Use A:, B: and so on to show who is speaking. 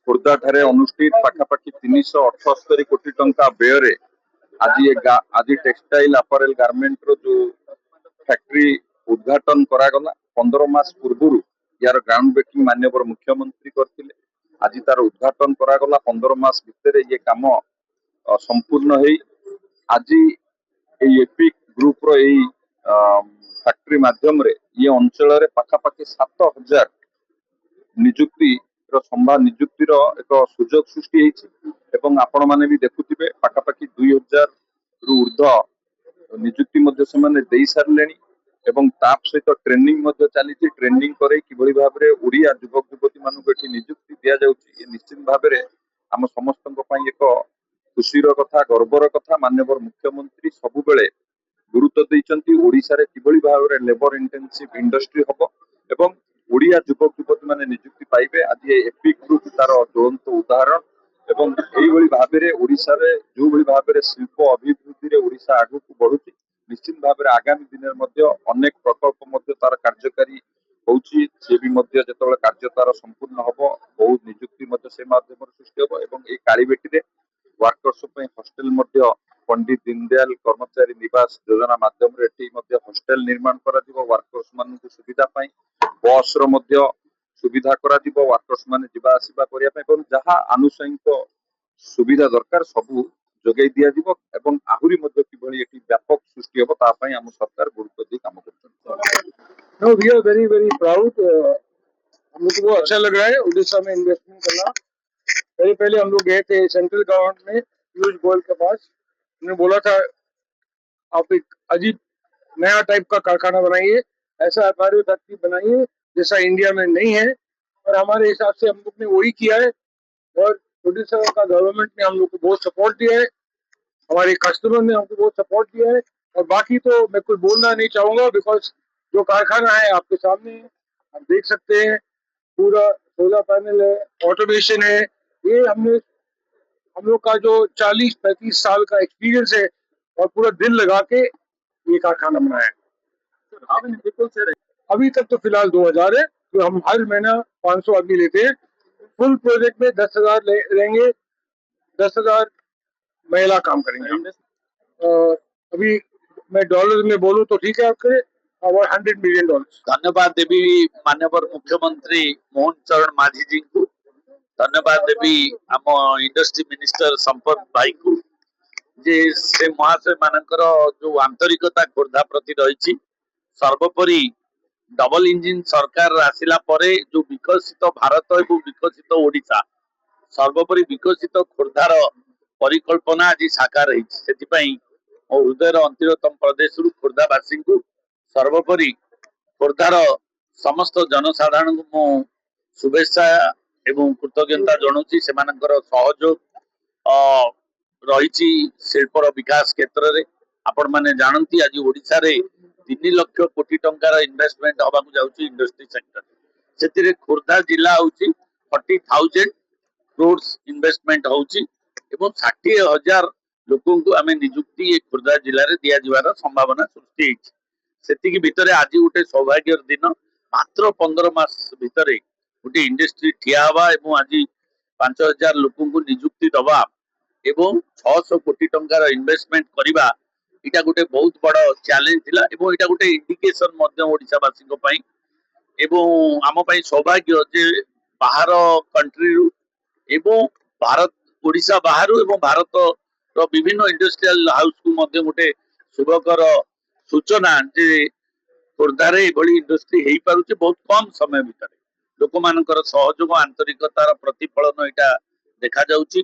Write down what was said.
A: खोर्धा ठारे अनुष्ठित पाखापाखि 378 कोटी टंका व्यय आज टेक्सटाइल अपरेल गारमेंट रो जो फैक्ट्री उद्घाटन करागला 15 मास पूर्व यार ग्राउंड ब्रेकिंग माननीय मुख्यमंत्री करथिले। आज तार उद्घाटन करागला 15 मास भितर ये काम संपूर्ण है। आज एपिक ग्रुप रो फैक्ट्री माध्यम रे ये अंचल रे पाखापाखि 7000 निजुक्ति निजुक्ति एक सुजोग सृष्टि एवं आपण माने भी देखुथिबे पाखापाखि 2000 रु ऊर्ध्व निजुक्ति से माने देई सारलेनी एवं ताप सहित ट्रेनिंग चली ट्रेनिंग करे किभଳି भाबरे ओडिया युवक युवती मानक एठी निजुक्ति दिया जाउची। ये निश्चित भाबरे आम समस्तक पई एक खुशीर कथा गर्वर कथा। माननीय मुख्यमंत्री सबु बेले गुरुत्व दैचंती ओडिसा रे किभଳି भाबरे लेबर इंटेंसिव इंडस्ट्री हबो एवं ओडिया युवक युवती माने निजुक्ति पाइबे। आज एपिक ग्रुप तार ज्वलंत उदाहरण एवं एई भଳି भाबरे ओडिसा रे जो भଳି भाबरे शिल्प अभिवृद्धि रे ओडिसा आगु को बढ़ुची। निश्चित भाबरे आगामी दिन रे अनेक प्रकल्प मध्य तार कार्यकारी होउची। से भी मध्य जेतबेले कार्य तार संपूर्ण हबो बहुत निजुक्ति मध्य से माध्यम सृष्टि हबो एवं एई कालीबेटी रे वर्कर्स पई हॉस्टल मध्य पंडित दीनदयाल कर्मचारी निवास योजना माध्यम रे एठी मध्य हॉस्टल निर्माण करा दिबो। वर्कर्स मानकु सुविधा पई बस रो मध्य सुविधा करा दिबो। वर्कर्स माने जिबा आसीबा करिया पई एवं जहा आनुषंगिक सुविधा दरकार सबु जोगै दिया दिबो एवं आहुरी मध्य किभଳି एठी व्यापक सृष्टि हबो ता पई हम सरकार गुरुत्व दी काम करछन।
B: No, we are very very proud. हम लोग को अच्छा लग रहा है उड़ीसा में इन्वेस्टमेंट करना। पहले पहले हम लोग गए थे सेंट्रल गवर्नमेंट में पीयूष गोयल के पास। उन्होंने बोला था आप एक अजीब नया टाइप का कारखाना बनाइए, ऐसा हमारे फैक्ट्री बनाइए जैसा इंडिया में नहीं है। और हमारे हिसाब से हम लोग ने वही किया है और उड़ीसा का गवर्नमेंट ने हम लोग को बहुत सपोर्ट दिया है, हमारे कस्टमर ने हमको बहुत सपोर्ट दिया है। और बाकी तो मैं कुछ बोलना नहीं चाहूंगा बिकॉज जो कारखाना है आपके सामने है, आप देख सकते हैं। पूरा सोलर पैनल है, ऑटोमेशन है। ये हम लोग का जो 40-35 साल का एक्सपीरियंस है और पूरा दिल लगा के ये कारखाना बनाया है। अभी तक तो फिलहाल 2000 है, तो हम हर महीना 500 आदमी लेते हैं। फुल प्रोजेक्ट में 10,000 लेंगे, 10,000 महिला काम करेंगे। अभी मैं डॉलर में बोलूं तो ठीक है आपके और $100 मिलियन।
C: धन्यवाद देवी माननीय मुख्यमंत्री मोहन चरण माझी जी को। धन्यवाद देवी आम इंडस्ट्री मिनिस्टर संपत भाई को जे से महाशय मानकर जो आंतरिकता खोर्धा प्रति रही। सर्वोपरि डबल इंजिन सरकार आसिला परे जो विकसित भारत और विकसित ओडिशा सर्वोपरि विकसित खोर्धार परिकल्पना आज साकार होती। मो हृदय अंतिरतम प्रदेश खोर्धावासी को सर्वोपरि खोर्धार समस्त जनसाधारण को मो शुभेच्छा एवं कृतज्ञता जनाऊँगी। से सहयोग रही शिल्पर विकास क्षेत्र में। आपण मैंने जानती आज ओडिशा रे 3 लाख कोटी टंकार इन्वेस्टमेंट हवा जाऊँगी इंडस्ट्री सेक्टर से खोर्धा जिला हूँ 40,000 करोड़ इन्वेस्टमेंट होउची एवं 60,000 लोकों को आमे निजुक्ति खोर्धा जिले में दिया जिवार संभावना सृष्टि सेतिकी भितरे आज गोटे सौभाग्य दिन मात्र 15 मास भितरे गोटे इंडस्ट्री ठिया हवा एवं आज 5,000 लोकों को निजुक्ति दबा एवं 600 कोटी टंकार इन्वेस्टमेंट करिबा इटा गोटे बहुत बड़ चैलेंज थिला एवं इटा गोटे इंडिकेशन मध्य ओडिसावासी को पई एवं आम पई सौभाग्य जे बाहर कंट्री रु एवं भारत ओडिशा बाहर एवं भारत रो विभिन्न इंडस्ट्रियल हाउस को मध्य गोटे शुभकर सूचना जे खोर्धारे एभली इंडस्ट्री हेई पारुचे बहुत कम समय भितर लोक मानकर सहयोग आंतरिकतार प्रतिफलन एटा देखा जाउची।